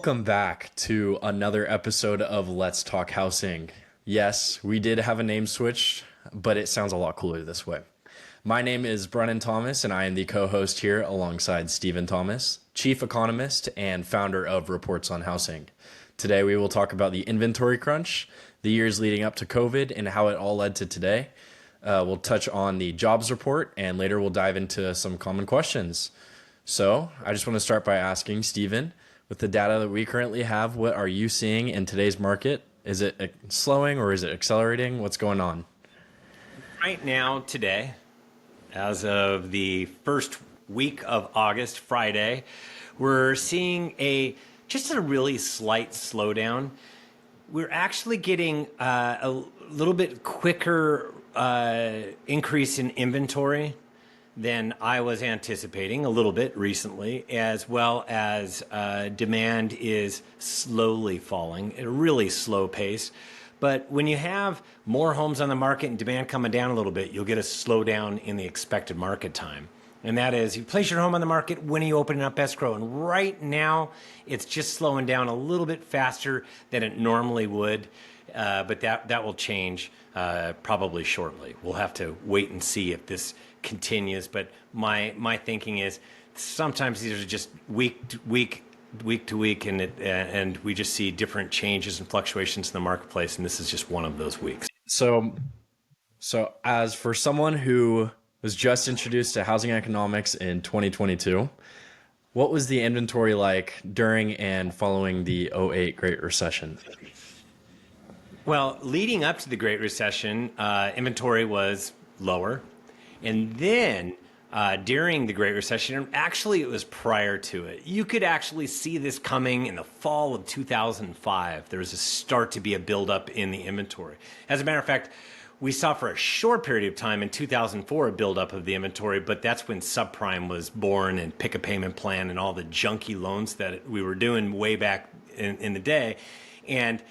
welcome back to another episode of Let's Talk Housing. Yes, we did have a name switch, but it sounds a lot cooler this way. My name is Brennan Thomas, and I am the co-host here alongside Stephen Thomas, chief economist and founder of Reports on Housing. Today, we will talk about the inventory crunch, the years leading up to COVID, and how it all led to today. We'll touch on the jobs report, and later we'll dive into some common questions. So I just want to start by asking Stephen, with the data that we currently have, what are you seeing in today's market? Is it slowing or is it accelerating? What's going on? Right now, today, as of the first week of August, Friday, we're seeing just a really slight slowdown. We're actually getting a little bit quicker increase in inventory than I was anticipating a little bit recently, as well as demand is slowly falling at a really slow pace. But when you have more homes on the market and demand coming down a little bit, you'll get a slowdown in the expected market time. And that is, you place your home on the market, when are you opening up escrow? And right now, it's just slowing down a little bit faster than it normally would. But that will change probably shortly. We'll have to wait and see if this continues. But my thinking is sometimes these are just week to week, and we just see different changes and fluctuations in the marketplace, and this is just one of those weeks. So as for someone who was just introduced to housing economics in 2022, what was the inventory like during and following the '08 Great Recession? Well, leading up to the Great Recession, inventory was lower. And then during the Great Recession, and actually it was prior to it, you could actually see this coming in the fall of 2005. There was a start to be a buildup in the inventory. As a matter of fact, we saw for a short period of time in 2004 a buildup of the inventory, but that's when subprime was born and pick a payment plan and all the junky loans that we were doing way back in the day. And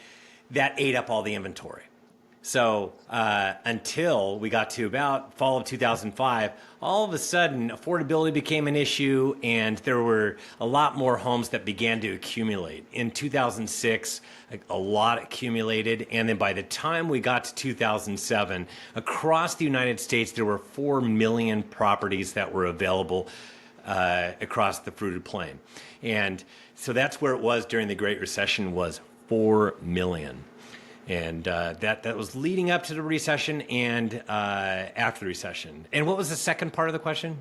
that ate up all the inventory. So until we got to about fall of 2005, all of a sudden affordability became an issue and there were a lot more homes that began to accumulate. In 2006, a lot accumulated. And then by the time we got to 2007, across the United States, there were 4 million properties that were available across the fruited plain. And so that's where it was during the Great Recession, was 4 million. And that was leading up to the recession and after the recession. And what was the second part of the question?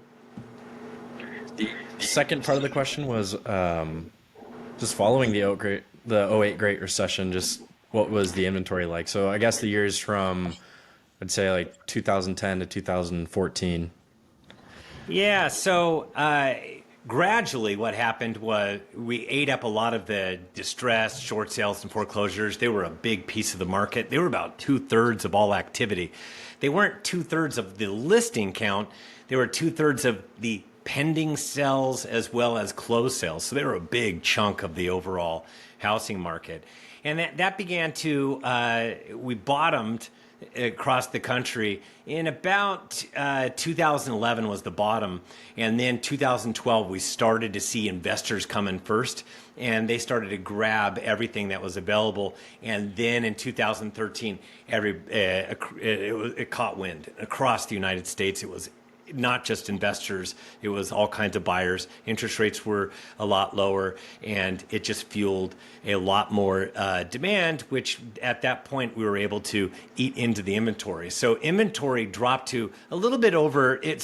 The second part of the question was just following the '08 Great Recession, just what was the inventory like? So I guess the years from, I'd say like 2010 to 2014. Yeah, so gradually what happened was we ate up a lot of the distress, short sales, and foreclosures. They were a big piece of the market. They were about 2/3 of all activity. They weren't 2/3 of the listing count. They were 2/3 of the pending sales as well as closed sales. So they were a big chunk of the overall housing market. And that began to, we bottomed across the country in about 2011 was the bottom, and then 2012 we started to see investors come in first, and they started to grab everything that was available. And then in 2013 it caught wind across the United States. It was not just investors, it was all kinds of buyers. Interest rates were a lot lower, and it just fueled a lot more demand, which at that point we were able to eat into the inventory. So inventory dropped to a little bit over, it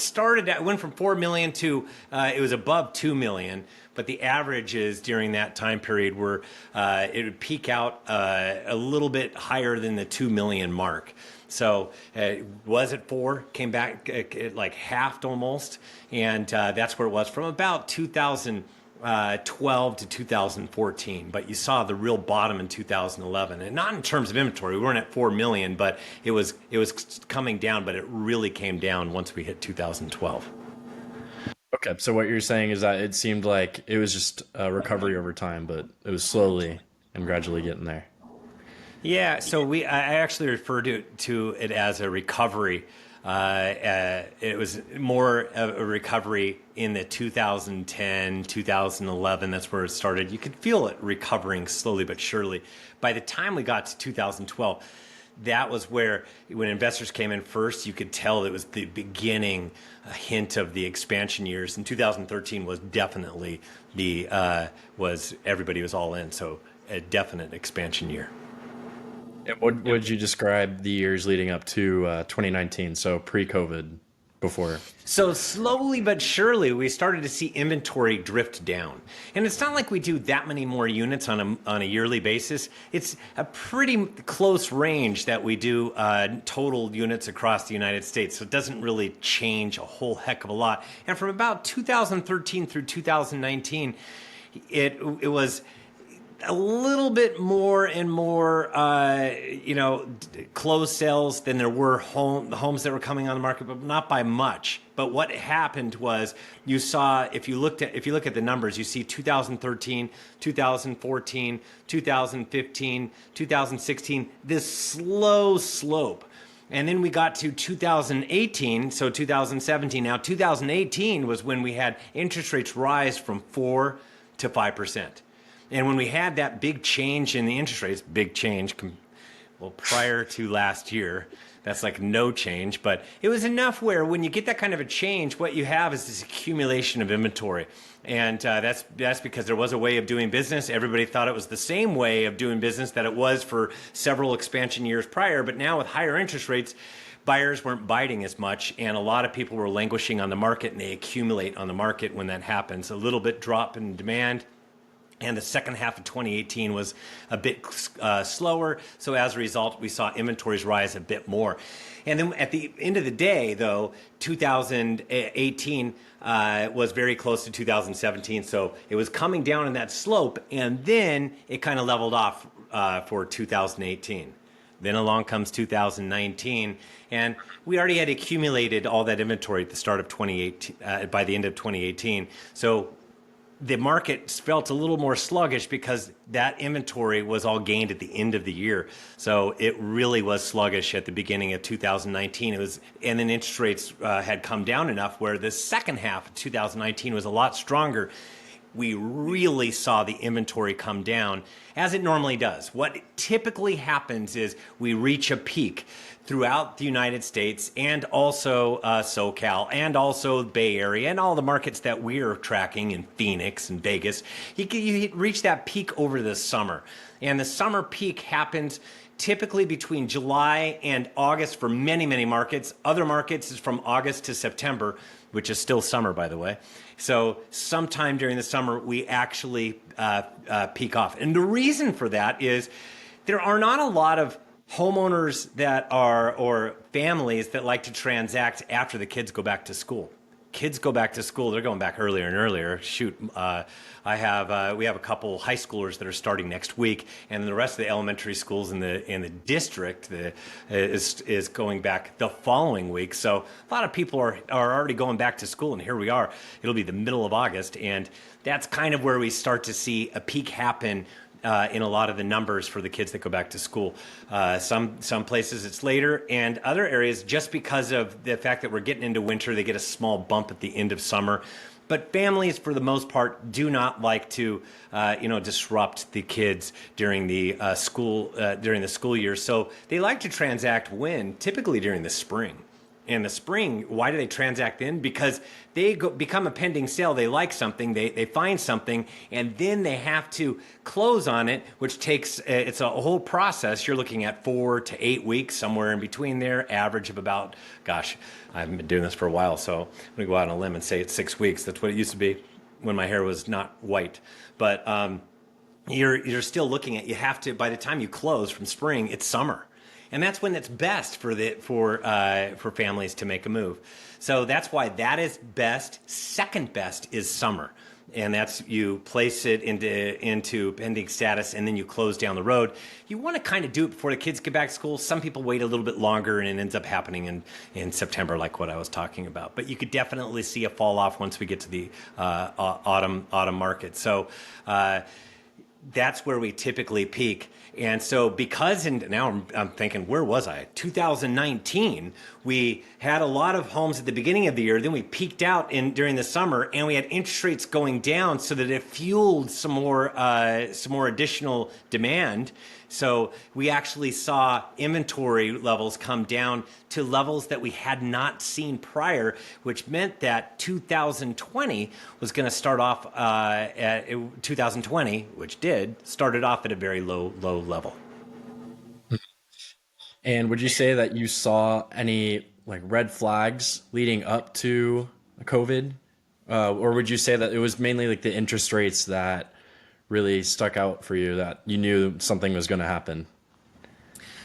went from 4 million to, it was above 2 million, but the averages during that time period were, it would peak out a little bit higher than the 2 million mark. So was at 4, came back like halved almost, and that's where it was from about 2012 to 2014. But you saw the real bottom in 2011, and not in terms of inventory. We weren't at 4 million, but it was coming down. But it really came down once we hit 2012. Okay, so what you're saying is that it seemed like it was just a recovery over time, but it was slowly and gradually getting there. Yeah, so I actually refer to it as a recovery It was more of a recovery in the 2010, 2011. That's where it started. You could feel it recovering slowly but surely. By the time we got to 2012, that was where, when investors came in first, you could tell it was the beginning, a hint of the expansion years. And 2013 was definitely everybody was all in. So a definite expansion year. And what would you describe the years leading up to 2019? So pre-COVID, before. So slowly but surely, we started to see inventory drift down. And it's not like we do that many more units on a yearly basis. It's a pretty close range that we do total units across the United States. So it doesn't really change a whole heck of a lot. And from about 2013 through 2019, it was a little bit more and more, closed sales than there were homes that were coming on the market, but not by much. But what happened was, you saw, if you look at the numbers, you see 2013, 2014, 2015, 2016, this slow slope. And then we got to 2018, so 2017. Now, 2018 was when we had interest rates rise from 4 to 5%. And when we had that big change in the interest rates, big change, prior to last year, that's like no change, but it was enough where when you get that kind of a change, what you have is this accumulation of inventory. And that's because there was a way of doing business. Everybody thought it was the same way of doing business that it was for several expansion years prior. But now with higher interest rates, buyers weren't biting as much, and a lot of people were languishing on the market, and they accumulate on the market when that happens. A little bit drop in demand. And the second half of 2018 was a bit slower. So as a result, we saw inventories rise a bit more. And then at the end of the day, though, 2018 was very close to 2017. So it was coming down in that slope. And then it kind of leveled off for 2018. Then along comes 2019. And we already had accumulated all that inventory at the start of 2018, by the end of 2018. So the market felt a little more sluggish because that inventory was all gained at the end of the year. So it really was sluggish at the beginning of 2019. And then interest rates had come down enough where the second half of 2019 was a lot stronger. We really saw the inventory come down, as it normally does. What typically happens is we reach a peak throughout the United States, and also SoCal, and also Bay Area, and all the markets that we are tracking in Phoenix and Vegas. You reach that peak over the summer. And the summer peak happens typically between July and August for many, many markets. Other markets is from August to September, which is still summer, by the way. So sometime during the summer, we actually peak off. And the reason for that is there are not a lot of homeowners or families that like to transact after the kids go back to school. Kids go back to school, they're going back earlier and earlier. Shoot, we have a couple high schoolers that are starting next week, and the rest of the elementary schools in the district is going back the following week. So a lot of people are already going back to school, and here we are. It'll be the middle of August, and that's kind of where we start to see a peak happen in a lot of the numbers for the kids that go back to school. Some places it's later, and other areas, just because of the fact that we're getting into winter, they get a small bump at the end of summer. But families, for the most part, do not like to, disrupt the kids during the school year. So they like to transact when? Typically during the spring. In the spring, why do they transact then? Because they become a pending sale. They like something, they find something, and then they have to close on it, which takes, it's a whole process. You're looking at 4 to 8 weeks, somewhere in between there, average of about, gosh, I haven't been doing this for a while, so I'm going to go out on a limb and say it's 6 weeks. That's what it used to be when my hair was not white. But you're still looking at, you have to, by the time you close from spring, it's summer. And that's when it's best for families to make a move. So that's why that is best. Second best is summer. And that's, you place it into pending status, and then you close down the road. You want to kind of do it before the kids get back to school. Some people wait a little bit longer, and it ends up happening in September, like what I was talking about. But you could definitely see a fall off once we get to the autumn market. So that's where we typically peak. And so now I'm thinking, where was I? 2019, we had a lot of homes at the beginning of the year. Then we peaked out during the summer, and we had interest rates going down, so that it fueled some more additional demand. So we actually saw inventory levels come down to levels that we had not seen prior, which meant that 2020 was going to start off at 2020, which started off at a very low level. And would you say that you saw any like red flags leading up to COVID? Or would you say that it was mainly like the interest rates that really stuck out for you, that you knew something was going to happen?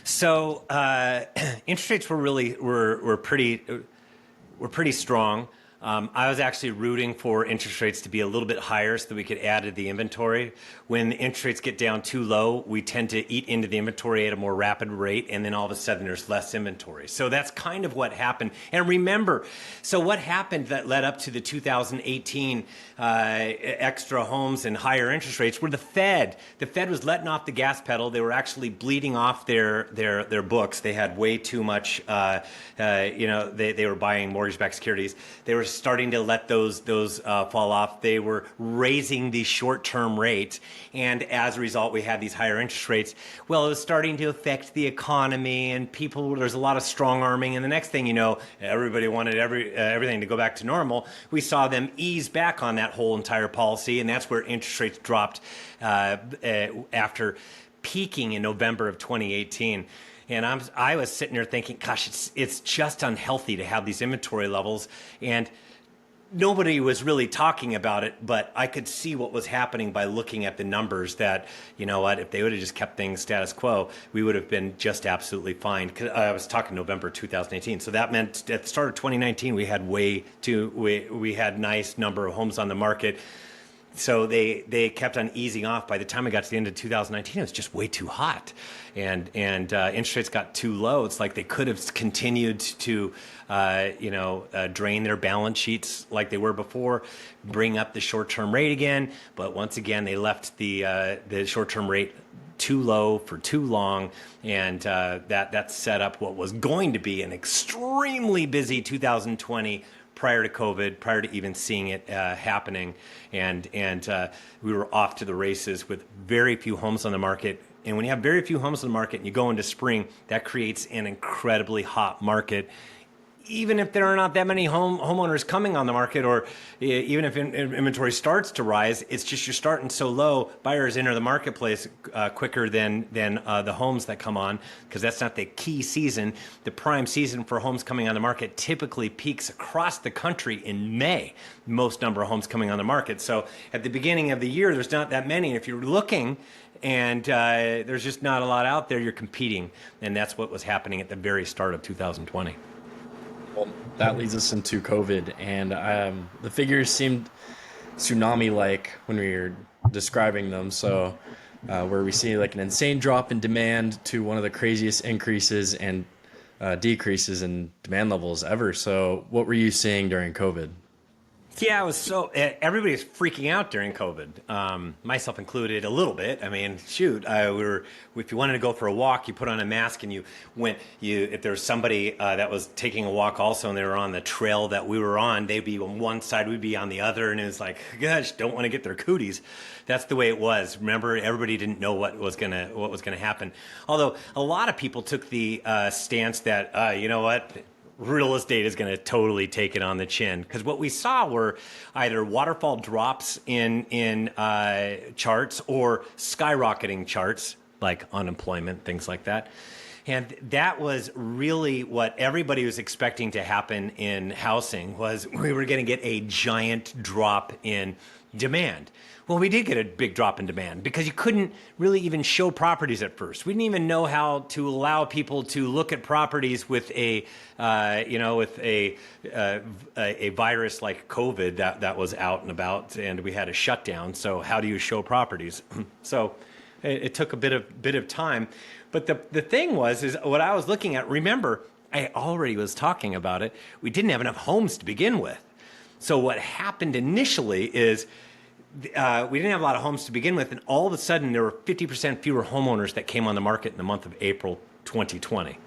So interest rates were pretty strong. I was actually rooting for interest rates to be a little bit higher so that we could add to the inventory. When interest rates get down too low, we tend to eat into the inventory at a more rapid rate, and then all of a sudden there's less inventory. So that's kind of what happened. And remember, so what happened that led up to the 2018 extra homes and higher interest rates were the Fed. The Fed was letting off the gas pedal. They were actually bleeding off their books. They had way too much, they were buying mortgage-backed securities. They were starting to let those fall off. They were raising the short-term rate, and as a result, we had these higher interest rates. Well, it was starting to affect the economy, and there's a lot of strong arming, and the next thing you know, everybody wanted everything to go back to normal. We saw them ease back on that whole entire policy, and that's where interest rates dropped after peaking in November of 2018. And I was sitting there thinking, gosh, it's just unhealthy to have these inventory levels. And nobody was really talking about it, but I could see what was happening by looking at the numbers, that, you know what, if they would have just kept things status quo, we would have been just absolutely fine. I was talking November 2018. So that meant at the start of 2019, we had nice number of homes on the market. So they kept on easing off. By the time we got to the end of 2019, it was just way too hot, and interest rates got too low. It's like they could have continued to, drain their balance sheets like they were before, bring up the short-term rate again. But once again, they left the short-term rate too low for too long, and that set up what was going to be an extremely busy 2020. Prior to COVID, prior to even seeing it happening, and we were off to the races with very few homes on the market. And when you have very few homes on the market and you go into spring, that creates an incredibly hot market. Even if there are not that many homeowners coming on the market, or even if inventory starts to rise, it's just you're starting so low. Buyers enter the marketplace quicker than the homes that come on, because that's not the key season. The prime season for homes coming on the market typically peaks across the country in May. Most number of homes coming on the market. So at the beginning of the year, there's not that many. And if you're looking and there's just not a lot out there, you're competing, and that's what was happening at the very start of 2020. Well, that leads us into COVID, and the figures seemed tsunami-like when we were describing them. So where we see like an insane drop in demand to one of the craziest increases and decreases in demand levels ever. So what were you seeing during COVID? Yeah, it was everybody was freaking out during COVID, myself included a little bit. I mean, shoot, if you wanted to go for a walk, you put on a mask and if there was somebody that was taking a walk also and they were on the trail that we were on, they'd be on one side, we'd be on the other, and it was like, gosh, don't want to get their cooties. That's the way it was. Remember, everybody didn't know what was gonna happen. Although a lot of people took the stance that, you know what, real estate is going to totally take it on the chin, because what we saw were either waterfall drops in charts or skyrocketing charts like unemployment, things like that. And that was really what everybody was expecting to happen in housing, was we were going to get a giant drop in demand. Well, we did get a big drop in demand because you couldn't really even show properties at first. We didn't even know how to allow people to look at properties with a virus like COVID that was out and about, and we had a shutdown. So how do you show properties? So it took a bit of time. But the thing is what I was looking at. Remember, I already was talking about it. We didn't have enough homes to begin with. So what happened initially is we didn't have a lot of homes to begin with, and all of a sudden there were 50% fewer homeowners that came on the market in the month of April 2020.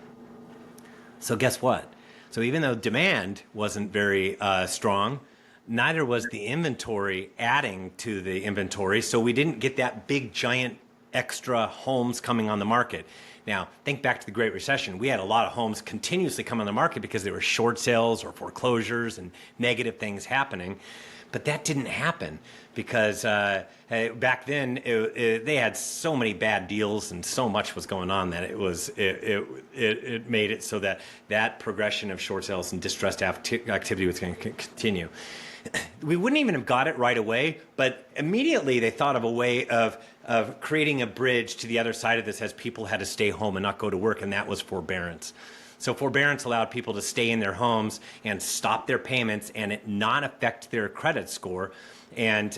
So guess what? So even though demand wasn't very strong, neither was the inventory adding to the inventory. So we didn't get that big, giant extra homes coming on the market. Now, think back to the Great Recession. We had a lot of homes continuously come on the market because there were short sales or foreclosures and negative things happening. But that didn't happen because back then they had so many bad deals and so much was going on that it made it so that that progression of short sales and distressed activity was going to continue. We wouldn't even have got it right away, but immediately they thought of a way of creating a bridge to the other side of this as people had to stay home and not go to work, and that was forbearance. So forbearance allowed people to stay in their homes and stop their payments and it not affect their credit score. And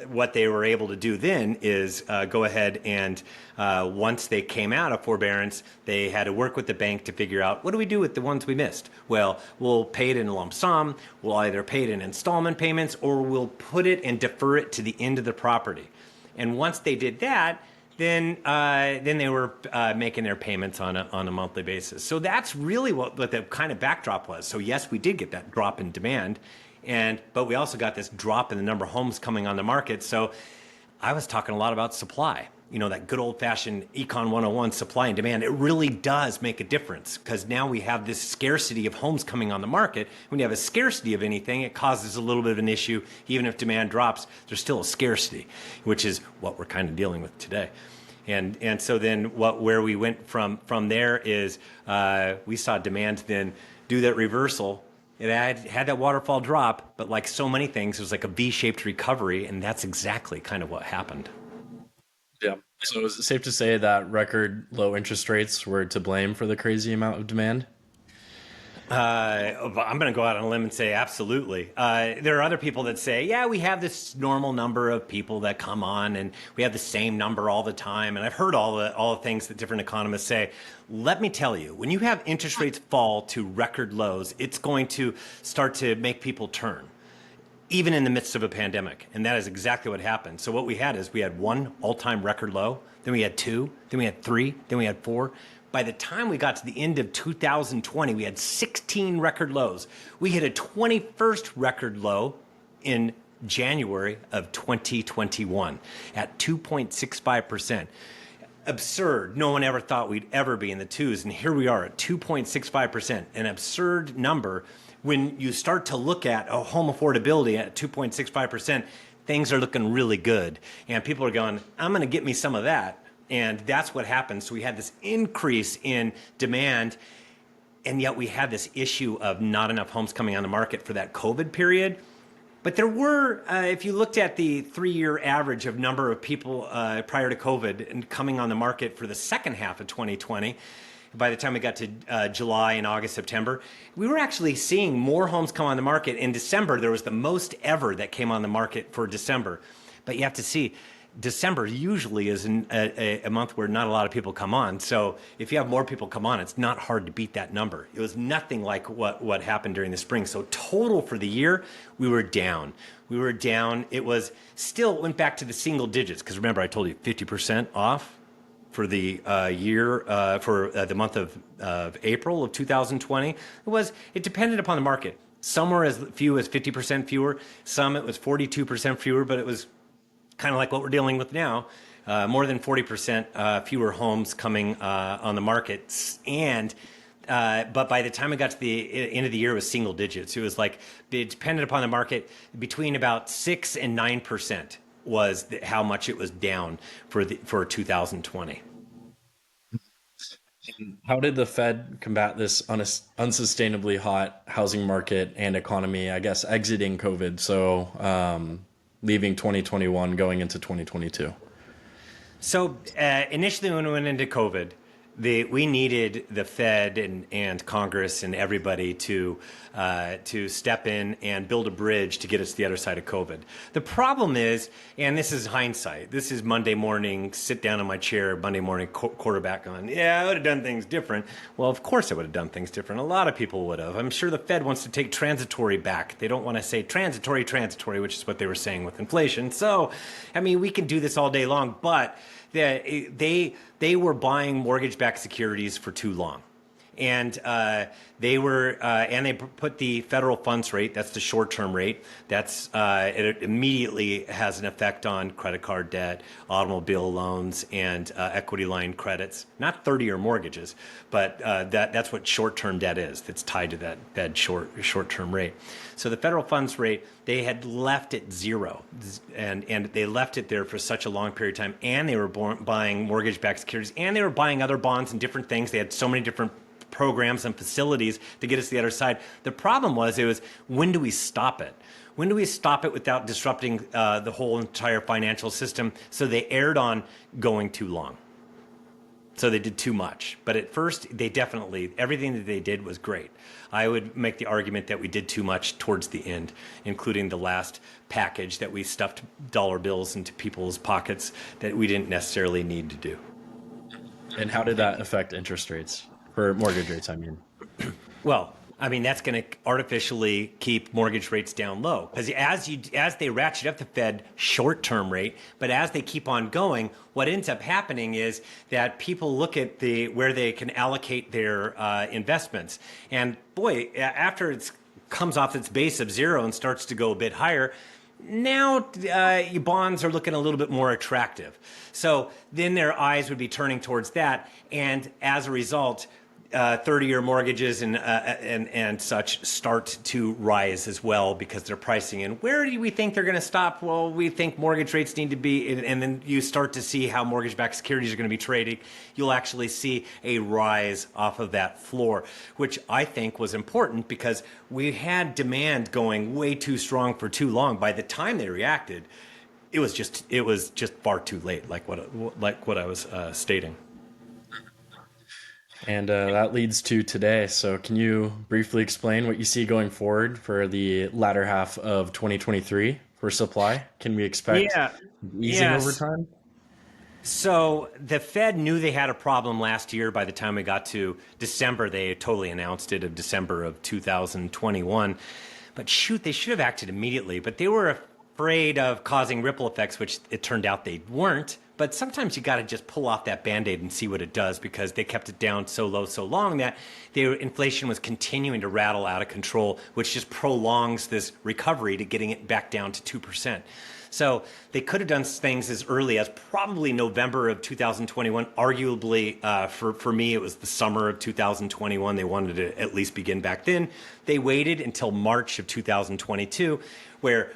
what they were able to do then is go ahead and once they came out of forbearance, they had to work with the bank to figure out, what do we do with the ones we missed? Well, we'll pay it in a lump sum. We'll either pay it in installment payments or we'll put it and defer it to the end of the property. And once they did that, then they were making their payments on a monthly basis. So that's really what the kind of backdrop was. So yes, we did get that drop in demand, but we also got this drop in the number of homes coming on the market. So I was talking a lot about supply. You know, that good old-fashioned Econ 101, supply and demand. It really does make a difference because now we have this scarcity of homes coming on the market. When you have a scarcity of anything, it causes a little bit of an issue. Even if demand drops, there's still a scarcity, which is what we're kind of dealing with today. And so then where we went from there is we saw demand then do that reversal. It had that waterfall drop, but like so many things, it was like a V-shaped recovery, and that's exactly kind of what happened. Yeah. So is it safe to say that record low interest rates were to blame for the crazy amount of demand? I'm going to go out on a limb and say absolutely. There are other people that say, yeah, we have this normal number of people that come on and we have the same number all the time. And I've heard all the things that different economists say. Let me tell you, when you have interest rates fall to record lows, it's going to start to make people turn, even in the midst of a pandemic. And that is exactly what happened. So what we had is we had one all-time record low, then we had two, then we had three, then we had four. By the time we got to the end of 2020, we had 16 record lows. We hit a 21st record low in January of 2021 at 2.65%. Absurd. No one ever thought we'd ever be in the twos. And here we are at 2.65%, an absurd number. When you start to look at home affordability at 2.65%, things are looking really good. And people are going, I'm going to get me some of that. And that's what happened. So we had this increase in demand, and yet we had this issue of not enough homes coming on the market for that COVID period. But there were, if you looked at the 3-year average of number of people prior to COVID and coming on the market for the second half of 2020, by the time we got to July and August, September, we were actually seeing more homes come on the market. In December, there was the most ever that came on the market for December. But you have to see, December usually is a month where not a lot of people come on. So if you have more people come on, it's not hard to beat that number. It was nothing like what happened during the spring. So total for the year, we were down. We were down. It was still went back to the single digits. Because remember, I told you 50% off for the year, for the month of April of 2020. It depended upon the market. Some were as few as 50% fewer. Some it was 42% fewer, but it was kind of like what we're dealing with now, more than 40% fewer homes coming on the market. But by the time it got to the end of the year, it was single digits. It was like, it depended upon the market, between about 6 and 9% was how much it was down for 2020. How did the Fed combat this unsustainably hot housing market and economy, I guess, exiting COVID? So, leaving 2021, going into 2022. So initially when we went into COVID, we needed the Fed and Congress and everybody to step in and build a bridge to get us to the other side of COVID. The problem is, and this is hindsight, this is Monday morning, sit down in my chair, Monday morning quarterback on, yeah, I would have done things different. Well, of course I would have done things different. A lot of people would have. I'm sure the Fed wants to take transitory back. They don't want to say transitory, which is what they were saying with inflation. So, I mean, we can do this all day long, but they were buying mortgage-backed securities for too long, and they put the federal funds rate, that's the short-term rate, that's it immediately has an effect on credit card debt, automobile loans, and equity line credits. Not 30-year mortgages, but that's what short-term debt is. That's tied to that Fed short-term rate. So the federal funds rate, they had left it zero, and they left it there for such a long period of time, and they were buying mortgage-backed securities, and they were buying other bonds and different things. They had so many different programs and facilities to get us to the other side. The problem was, when do we stop it? When do we stop it without disrupting the whole entire financial system? So they erred on going too long. So they did too much. But at first, everything that they did was great. I would make the argument that we did too much towards the end, including the last package that we stuffed dollar bills into people's pockets that we didn't necessarily need to do. And how did that affect interest rates, or mortgage rates, I mean? Well, I mean, that's going to artificially keep mortgage rates down low, because as they ratchet up the Fed short-term rate, but as they keep on going, what ends up happening is that people look at where they can allocate their investments, and boy, after it comes off its base of zero and starts to go a bit higher, now your bonds are looking a little bit more attractive. So then their eyes would be turning towards that, and as a result, 30-year mortgages and such start to rise as well, because they're pricing in. Where do we think they're going to stop? Well, we think mortgage rates need to be, and then you start to see how mortgage-backed securities are going to be trading. You'll actually see a rise off of that floor, which I think was important because we had demand going way too strong for too long. By the time they reacted, it was just far too late, like what I was stating. And that leads to today. So can you briefly explain what you see going forward for the latter half of 2023 for supply? Can we expect easing over time? So the Fed knew they had a problem last year. By the time we got to December, they totally announced it, of December of 2021. But shoot, they should have acted immediately. But they were afraid of causing ripple effects, which it turned out they weren't. But sometimes you got to just pull off that Band-Aid and see what it does, because they kept it down so low so long that the inflation was continuing to rattle out of control, which just prolongs this recovery to getting it back down to 2%. So they could have done things as early as probably November of 2021. Arguably, for me, it was the summer of 2021. They wanted to at least begin back then. They waited until March of 2022, where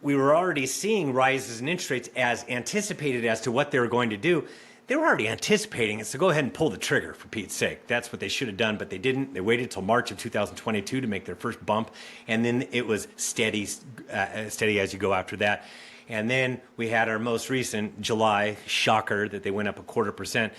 we were already seeing rises in interest rates as anticipated as to what they were going to do. They were already anticipating it, so go ahead and pull the trigger, for Pete's sake. That's what they should have done, but they didn't. They waited until March of 2022 to make their first bump, and then it was steady as you go after that. And then we had our most recent July shocker that they went up 0.25%.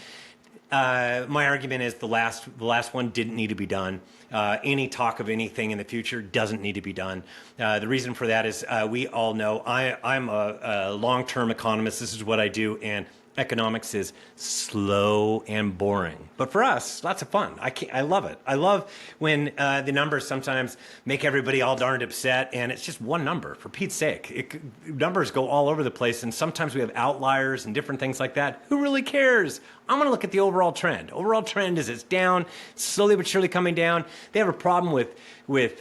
My argument is the last one didn't need to be done. Any talk of anything in the future doesn't need to be done. The reason for that is we all know I'm a long-term economist. This is what I do, and economics is slow and boring. But for us, lots of fun. I love it. I love when the numbers sometimes make everybody all darned upset, and it's just one number, for Pete's sake. Numbers go all over the place, and sometimes we have outliers and different things like that. Who really cares? I'm going to look at the overall trend. Overall trend is it's down, slowly but surely coming down. They have a problem with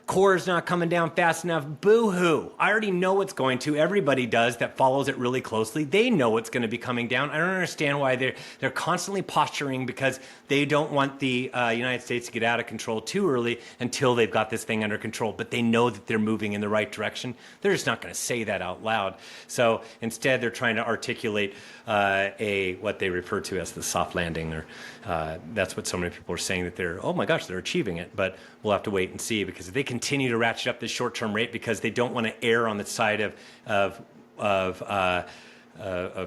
cores not coming down fast enough. Boo-hoo. I already know what's going to. Everybody does that follows it really closely. They know it's going to be coming down. I don't understand why they're constantly posturing, because they don't want the United States to get out of control too early until they've got this thing under control. But they know that they're moving in the right direction. They're just not going to say that out loud. So instead, they're trying to articulate what they refer to as the soft landing, or that's what so many people are saying, that they're, oh my gosh, they're achieving it. But we'll have to wait and see, because if they continue to ratchet up this short-term rate because they don't want to err on the side of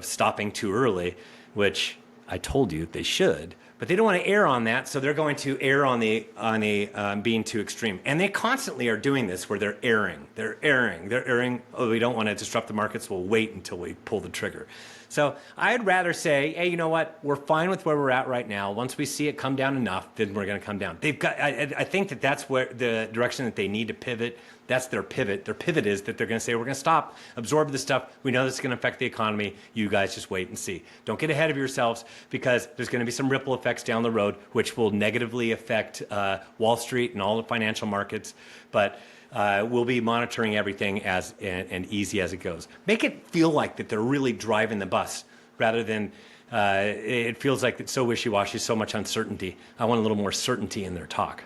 stopping too early, which I told you they should, but they don't want to err on that, so they're going to err on the being too extreme. And they constantly are doing this, where they're erring. Oh, we don't want to disrupt the markets. We'll wait until we pull the trigger. So I'd rather say, hey, you know what? We're fine with where we're at right now. Once we see it come down enough, then we're going to come down. They've got. I think that that's where the direction that they need to pivot. That's their pivot. Their pivot is that they're going to say, we're going to stop, absorb this stuff. We know this is going to affect the economy. You guys just wait and see. Don't get ahead of yourselves, because there's going to be some ripple effects down the road, which will negatively affect Wall Street and all the financial markets. But we'll be monitoring everything as and easy as it goes. Make it feel like that they're really driving the bus, rather than it feels like it's so wishy-washy, so much uncertainty. I want a little more certainty in their talk.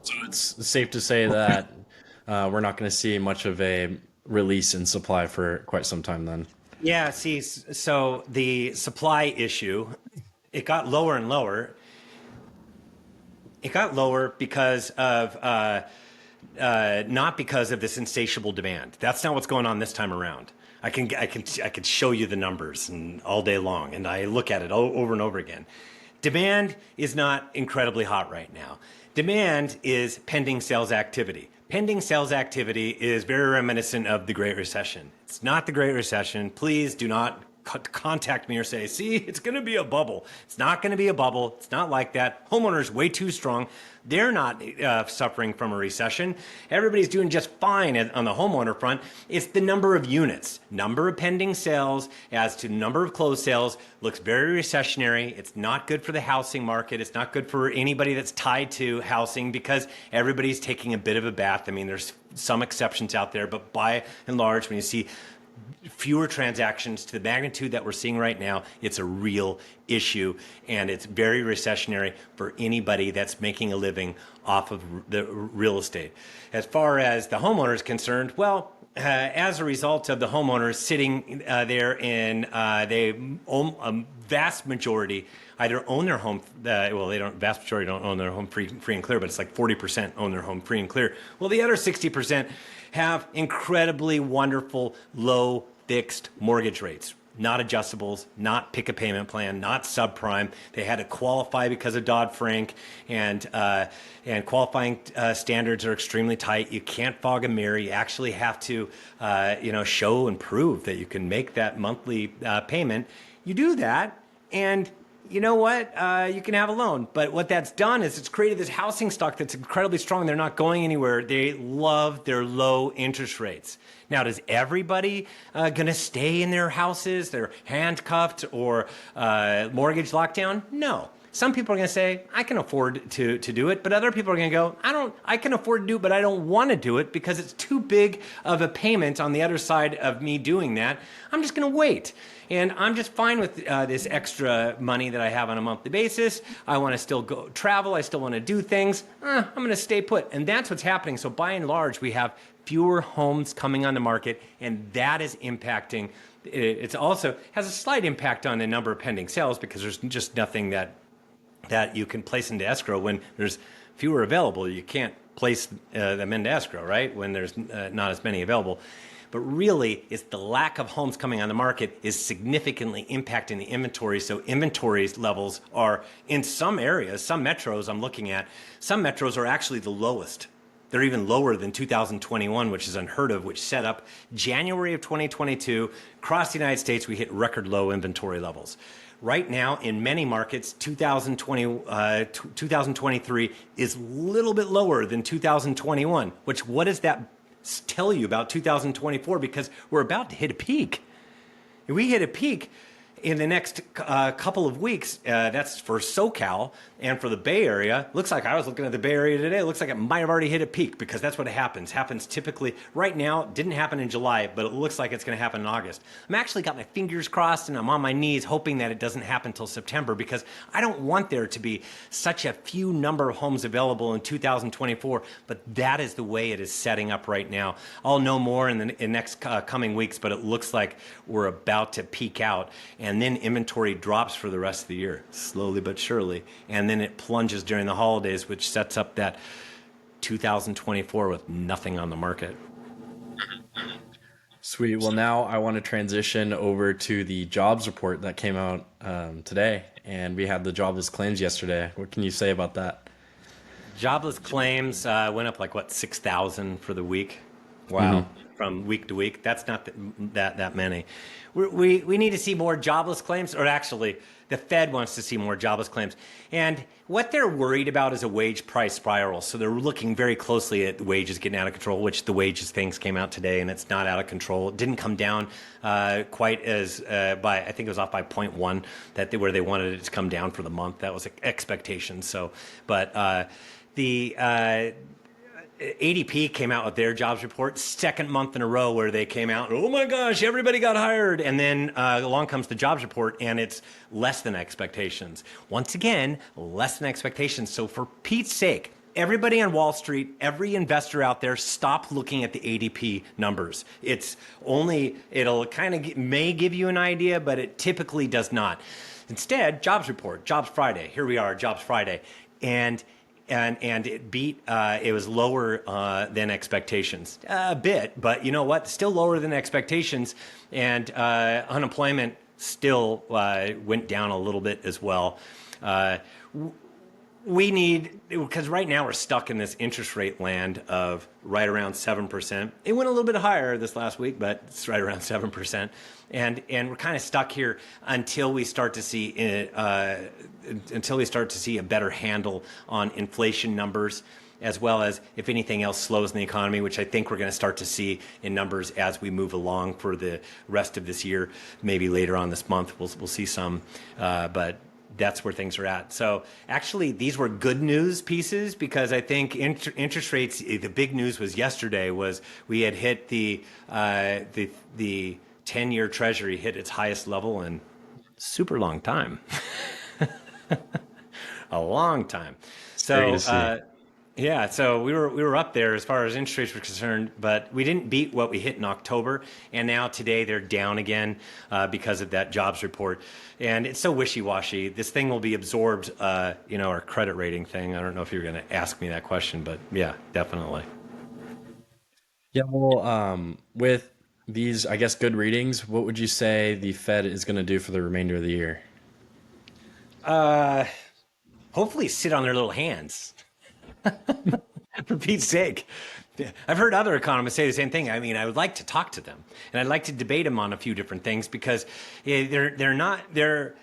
So it's safe to say that we're not going to see much of a release in supply for quite some time then. Yeah, see, so the supply issue, it got lower and lower. It got lower because of not because of this insatiable demand. That's not what's going on this time around. I can show you the numbers and all day long, and I look at it over and over again. Demand is not incredibly hot right now. Demand is pending sales activity. Pending sales activity is very reminiscent of the Great Recession. It's not the Great Recession. Please do not contact me or say, see, it's going to be a bubble. It's not going to be a bubble. It's not like that. Homeowners way too strong. They're not suffering from a recession. Everybody's doing just fine on the homeowner front. It's the number of units, number of pending sales as to number of closed sales looks very recessionary. It's not good for the housing market. It's not good for anybody that's tied to housing, because everybody's taking a bit of a bath. I mean, there's some exceptions out there, but by and large, when you see fewer transactions to the magnitude that we're seeing right now, it's a real issue, and it's very recessionary for anybody that's making a living off of the real estate. As far as the homeowner is concerned, well, as a result of the homeowners sitting there in they own a vast majority either own their home, well, they don't, vast majority don't own their home free and clear, but it's like 40% own their home free and clear. Well, the other 60% have incredibly wonderful low fixed mortgage rates. Not adjustables, not pick a payment plan, not subprime. They had to qualify because of Dodd-Frank, and qualifying standards are extremely tight. You can't fog a mirror. You actually have to, show and prove that you can make that monthly payment. You do that, and you know what? You can have a loan. But what that's done is it's created this housing stock that's incredibly strong. They're not going anywhere. They love their low interest rates. Now, does everybody going to stay in their houses? They're handcuffed or mortgage lockdown? No. Some people are going to say, I can afford to do it. But other people are going to go, I can afford to do it, but I don't want to do it because it's too big of a payment on the other side of me doing that. I'm just going to wait. And I'm just fine with this extra money that I have on a monthly basis. I want to still go travel. I still want to do things. I'm going to stay put. And that's what's happening. So by and large, we have fewer homes coming on the market, and that is impacting. It also has a slight impact on the number of pending sales, because there's just nothing that you can place into escrow when there's fewer available. You can't place them into escrow, right? When there's not as many available. But really, it's the lack of homes coming on the market is significantly impacting the inventory. So inventory levels are, in some areas, some metros I'm looking at, some metros are actually the lowest. They're even lower than 2021, which is unheard of, which set up January of 2022. Across the United States, we hit record low inventory levels. Right now, in many markets, 2023 is a little bit lower than 2021, which what does that tell you about 2024? Because we're about to hit a peak. If we hit a peak in the next couple of weeks, that's for SoCal, and for the Bay Area, looks like, I was looking at the Bay Area today, it looks like it might have already hit a peak, because that's what happens typically. Right now, it didn't happen in July, but it looks like it's going to happen in August. I'm actually got my fingers crossed, and I'm on my knees hoping that it doesn't happen until September, because I don't want there to be such a few number of homes available in 2024, but that is the way it is setting up right now. I'll know more in the next coming weeks, but it looks like we're about to peak out, and then inventory drops for the rest of the year, slowly but surely, and then it plunges during the holidays, which sets up that 2024 with nothing on the market. Sweet. Well, now I want to transition over to the jobs report that came out today, and we had the jobless claims yesterday. What can you say about that? Jobless claims went up like what 6,000 for the week. Hmm. Wow, from week to week. That's not that many. We need to see more jobless claims, or actually, the Fed wants to see more jobless claims. And what they're worried about is a wage price spiral. So they're looking very closely at wages getting out of control, which the wages things came out today, and it's not out of control. It didn't come down quite as by I think it was off by point 0.1 where they wanted it to come down for the month. That was expectation. So, but the ADP came out with their jobs report, second month in a row where they came out, oh my gosh, everybody got hired. And then along comes the jobs report, and it's less than expectations. Once again, less than expectations. So for Pete's sake, everybody on Wall Street, every investor out there, stop looking at the ADP numbers. It'll kind of may give you an idea, but it typically does not. Instead, jobs report, Jobs Friday. Here we are, Jobs Friday. And it beat. It was lower than expectations a bit, but you know what? Still lower than expectations, and unemployment still went down a little bit as well. We need, because right now we're stuck in this interest rate land of right around 7%. It went a little bit higher this last week, but it's right around 7%. And we're kind of stuck here until we start to see a better handle on inflation numbers, as well as if anything else slows in the economy, which I think we're going to start to see in numbers as we move along for the rest of this year. Maybe later on this month we'll see some, but that's where things are at. So actually, these were good news pieces, because I think interest rates. The big news was yesterday was we had hit the 10-year Treasury hit its highest level in super long time, a long time. It's great to So see. yeah, so we were up there as far as interest rates were concerned, but we didn't beat what we hit in October, and now today they're down again because of that jobs report, and it's so wishy-washy. This thing will be absorbed, our credit rating thing. I don't know if you're going to ask me that question, but yeah, definitely. Yeah, well, with these, I guess, good readings, what would you say the Fed is going to do for the remainder of the year? Hopefully, sit on their little hands. For Pete's sake. I've heard other economists say the same thing. I mean, I would like to talk to them, and I'd like to debate them on a few different things, because they're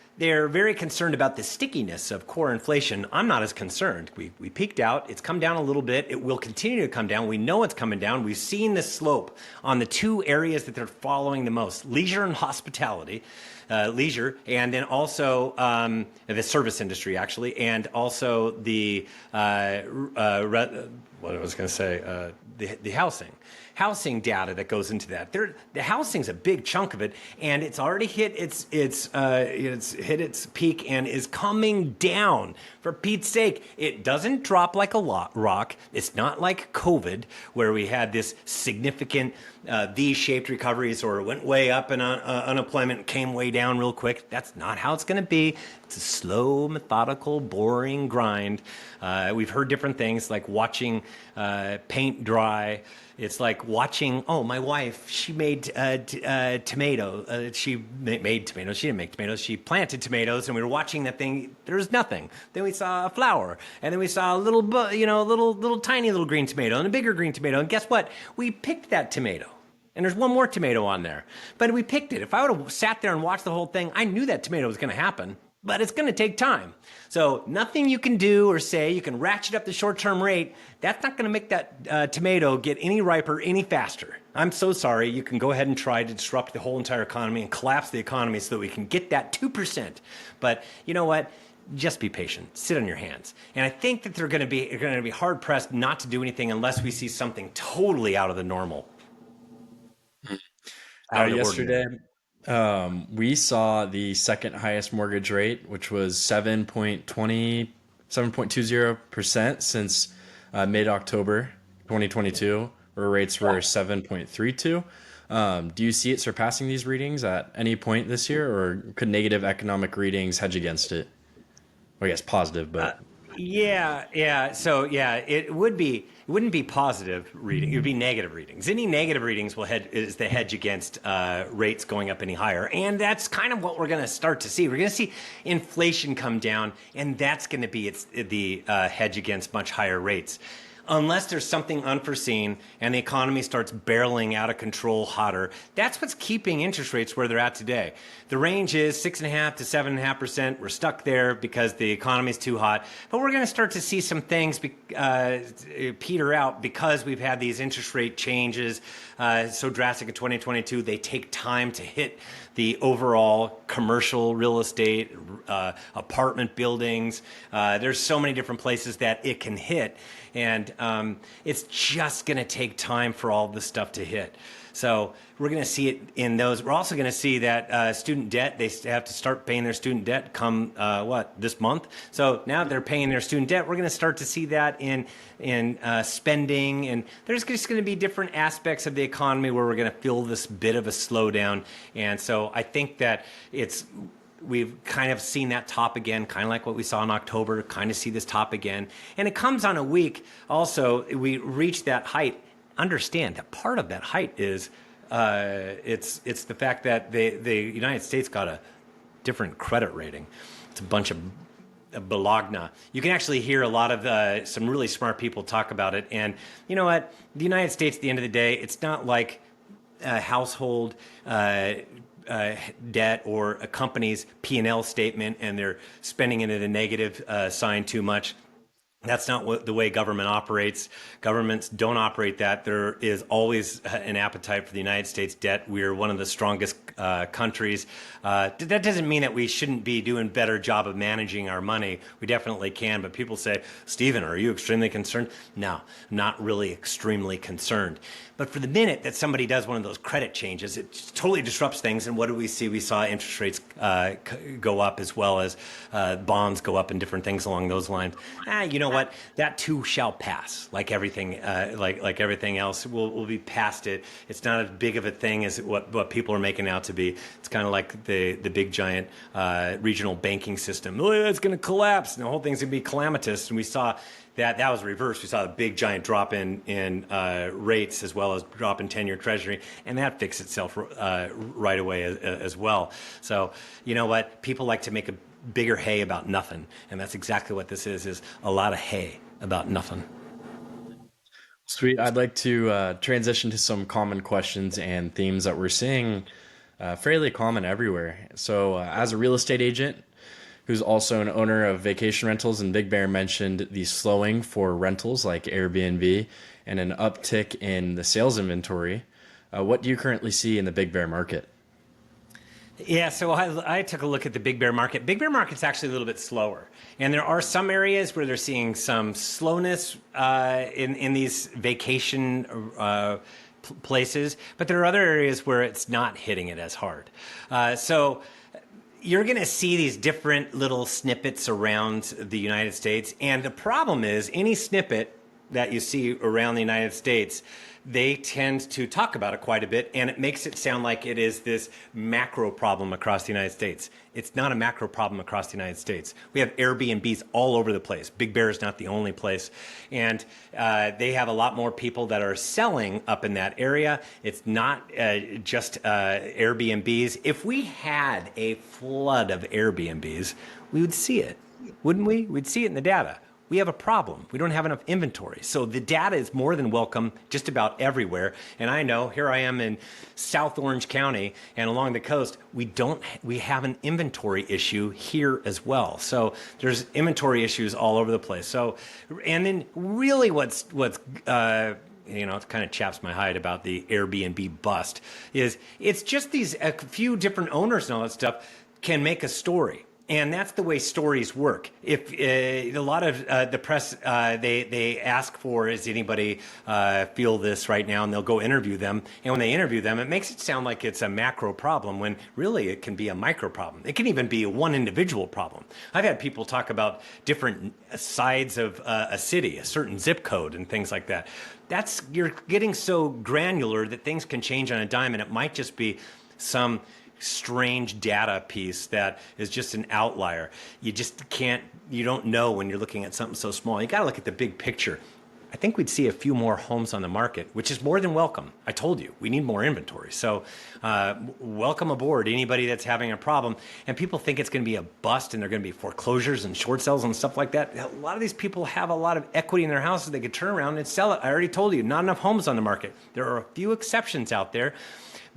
very concerned about the stickiness of core inflation. I'm not as concerned. We peaked out. It's come down a little bit. It will continue to come down. We know it's coming down. We've seen the slope on the two areas that they're following the most: leisure and hospitality. Leisure, and then also the service industry, actually, and also the what I was going to say, the housing data that goes into that. The housing's a big chunk of it, and it's already hit it's hit its peak and is coming down. For Pete's sake, it doesn't drop like a rock. It's not like COVID, where we had this significant V-shaped recoveries, or it went way up and unemployment came way down real quick. That's not how it's going to be. It's a slow, methodical, boring grind. We've heard different things, like watching paint dry. It's like watching, oh, my wife, she made tomato. She made tomatoes. She didn't make tomatoes. She planted tomatoes, and we were watching that thing. There was nothing. Then we saw a flower, and then we saw a little tiny little green tomato and a bigger green tomato. And guess what? We picked that tomato. And there's one more tomato on there. But we picked it. If I would have sat there and watched the whole thing, I knew that tomato was going to happen. But it's going to take time. So nothing you can do or say, you can ratchet up the short-term rate. That's not going to make that tomato get any riper any faster. I'm so sorry. You can go ahead and try to disrupt the whole entire economy and collapse the economy so that we can get that 2%. But you know what? Just be patient. Sit on your hands. And I think that they're going to be hard-pressed not to do anything unless we see something totally out of the normal, Now, out of the yesterday, ordinary. we saw the second highest mortgage rate, which was 7.20% since mid-October 2022, where rates were 7.32. Do you see it surpassing these readings at any point this year, or could negative economic readings hedge against it? Well, I guess positive, but Yeah. So yeah, it wouldn't be positive reading. It would be negative readings. Any negative readings is the hedge against rates going up any higher, and that's kind of what we're going to start to see. We're going to see inflation come down, and that's going to be the hedge against much higher rates. Unless there's something unforeseen and the economy starts barreling out of control hotter, that's what's keeping interest rates where they're at today. The range is 6.5 to 7.5%. We're stuck there because the economy is too hot. But we're going to start to see some things peter out because we've had these interest rate changes so drastic in 2022. They take time to hit the overall commercial real estate, apartment buildings. There's so many different places that it can hit. And it's just going to take time for all this stuff to hit. So we're going to see it in those. We're also going to see that student debt, they have to start paying their student debt come, this month. So now they're paying their student debt. We're going to start to see that in spending. And there's just going to be different aspects of the economy where we're going to feel this bit of a slowdown. And so I think that we've kind of seen that top again, kind of like what we saw in October, kind of see this top again. And it comes on a week. Also, we reach that height. Understand that part of that height is it's the fact that the United States got a different credit rating. It's a bunch of Bologna. You can actually hear a lot of some really smart people talk about it. And you know what? The United States, at the end of the day, it's not like a household debt or a company's P&L statement and they're spending it at a negative sign too much. That's not the way government operates. Governments don't operate that. There is always an appetite for the United States debt. We're one of the strongest countries. That doesn't mean that we shouldn't be doing a better job of managing our money. We definitely can. But people say, Stephen, are you extremely concerned? No, not really extremely concerned. But for the minute that somebody does one of those credit changes, it totally disrupts things. And what do we see? We saw interest rates go up as well as bonds go up and different things along those lines. You know what? That too shall pass. Like everything, like everything else, we'll be past it. It's not as big of a thing as what people are making out to be. It's kind of like the big giant regional banking system. Oh, it's going to collapse, and the whole thing's going to be calamitous. And we saw that was reversed. We saw a big giant drop in rates as well as drop in 10-year Treasury, and that fixed itself right away as well. So you know what? People like to make a bigger hay about nothing, and that's exactly what this is a lot of hay about nothing. Sweet. I'd like to transition to some common questions and themes that we're seeing fairly common everywhere. So, as a real estate agent who's also an owner of vacation rentals, and Big Bear mentioned the slowing for rentals like Airbnb and an uptick in the sales inventory. What do you currently see in the Big Bear market? Yeah, so I took a look at the Big Bear market. Big Bear market's actually a little bit slower. And there are some areas where they're seeing some slowness in these vacation places, but there are other areas where it's not hitting it as hard. So you're going to see these different little snippets around the United States. And the problem is any snippet that you see around the United States, they tend to talk about it quite a bit, and it makes it sound like it is this macro problem across the United States. It's not a macro problem across the United States. We have Airbnbs all over the place. Big Bear is not the only place. And they have a lot more people that are selling up in that area. It's not just Airbnbs. If we had a flood of Airbnbs, we would see it, wouldn't we? We'd see it in the data. We have a problem. We don't have enough inventory. So the data is more than welcome just about everywhere. And I know here I am in South Orange County and along the coast, we have an inventory issue here as well. So there's inventory issues all over the place. So, and then really what's it kind of chaps my hide about the Airbnb bust is it's just a few different owners and all that stuff can make a story. And that's the way stories work. If a lot of the press, they ask for, does anybody feel this right now? And they'll go interview them. And when they interview them, it makes it sound like it's a macro problem when really it can be a micro problem. It can even be one individual problem. I've had people talk about different sides of a city, a certain zip code and things like that. You're getting so granular that things can change on a dime, and it might just be some strange data piece that is just an outlier. You just can't, you don't know when you're looking at something so small. You got to look at the big picture. I think we'd see a few more homes on the market, which is more than welcome. I told you, we need more inventory. So welcome aboard anybody that's having a problem. And people think it's going to be a bust and they're going to be foreclosures and short sales and stuff like that. A lot of these people have a lot of equity in their houses. They could turn around and sell it. I already told you, not enough homes on the market. There are a few exceptions out there.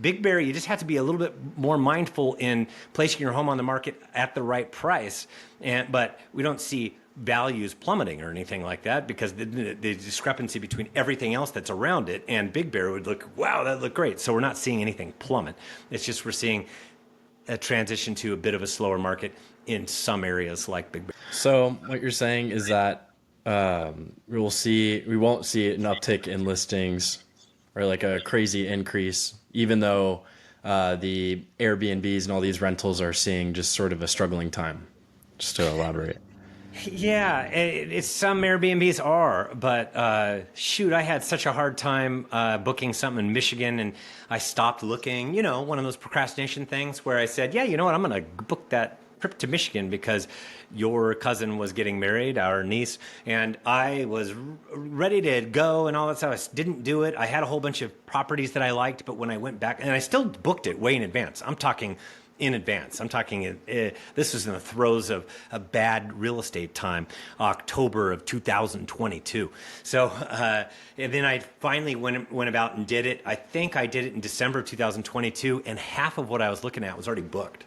Big Bear, you just have to be a little bit more mindful in placing your home on the market at the right price. But we don't see values plummeting or anything like that, because the discrepancy between everything else that's around it and Big Bear would look, wow, that looked great. So we're not seeing anything plummet. It's just we're seeing a transition to a bit of a slower market in some areas like Big Bear. So what you're saying is that we won't see an uptick in listings or like a crazy increase, even though the Airbnbs and all these rentals are seeing just sort of a struggling time. Just to elaborate. Yeah, it's some Airbnbs are, but shoot, I had such a hard time booking something in Michigan, and I stopped looking. You know, one of those procrastination things where I said, yeah, you know what, I'm going to book that trip to Michigan because your cousin was getting married, our niece, and I was ready to go and all that stuff. I didn't do it. I had a whole bunch of properties that I liked, but when I went back, and I still booked it way in advance. I'm talking in advance. I'm talking, this was in the throes of a bad real estate time, October of 2022. So, and then I finally went about and did it. I think I did it in December of 2022, and half of what I was looking at was already booked.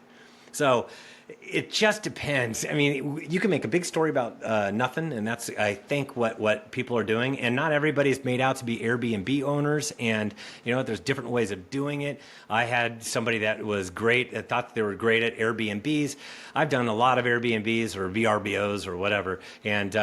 So it just depends. I mean, you can make a big story about nothing, and that's, I think, what people are doing. And not everybody's made out to be Airbnb owners, and you know, there's different ways of doing it. I had somebody that was great, that thought they were great at Airbnbs. I've done a lot of Airbnbs or VRBOs or whatever, and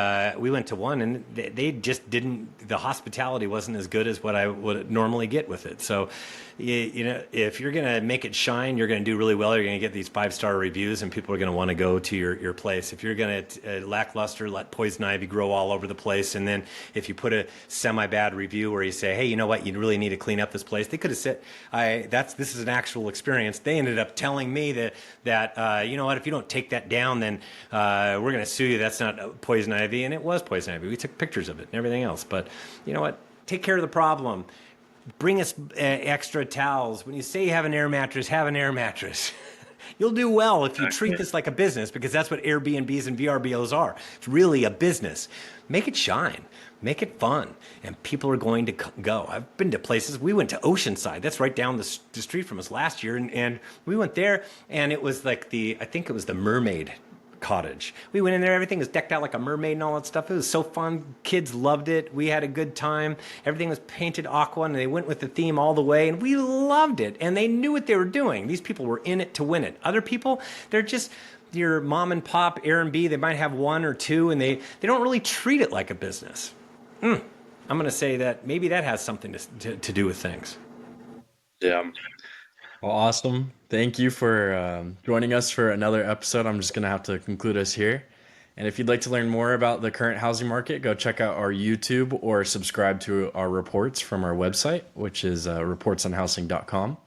we went to one, and they just didn't. The hospitality wasn't as good as what I would normally get with it. So, you know, if you're going to make it shine, you're going to do really well. You're going to get these 5-star reviews, and people are going to want to go to your place. If you're going to lackluster, let poison ivy grow all over the place, and then if you put a semi-bad review where you say, hey, you know what, you really need to clean up this place, they could have said, this is an actual experience. They ended up telling me that you know what, if you don't take that down, then we're going to sue you. That's not poison ivy, and it was poison ivy. We took pictures of it and everything else. But you know what, take care of the problem. Bring us extra towels. When you say you have an air mattress, have an air mattress. You'll do well if you treat this like a business, because that's what Airbnbs and VRBOs are. It's really a business. Make it shine. Make it fun. And people are going to go. I've been to places. We went to Oceanside. That's right down the street from us last year. And we went there, and it was like I think it was the Mermaid Cottage. We went in there, everything was decked out like a mermaid and all that stuff. It was so fun. Kids loved it. We had a good time. Everything was painted aqua, and they went with the theme all the way, and we loved it. And they knew what they were doing. These people were in it to win it. Other people, they're just your mom and pop Airbnb. They might have one or two, and they don't really treat it like a business. I'm going to say that maybe that has something to do with things. Yeah. Well, awesome. Thank you for joining us for another episode. I'm just going to have to conclude us here. And if you'd like to learn more about the current housing market, go check out our YouTube or subscribe to our reports from our website, which is reportsonhousing.com.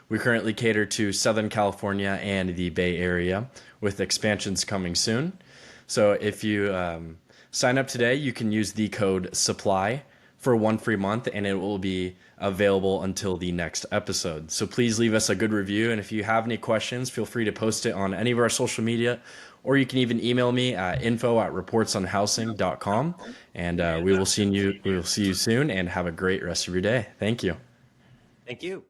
We currently cater to Southern California and the Bay Area, with expansions coming soon. So if you sign up today, you can use the code SUPPLY for 1 free month, and it will be available until the next episode. So please leave us a good review, and if you have any questions, feel free to post it on any of our social media, or you can even email me at info@reportsonhousing.com, and we will see you soon, and have a great rest of your day. Thank you. Thank you.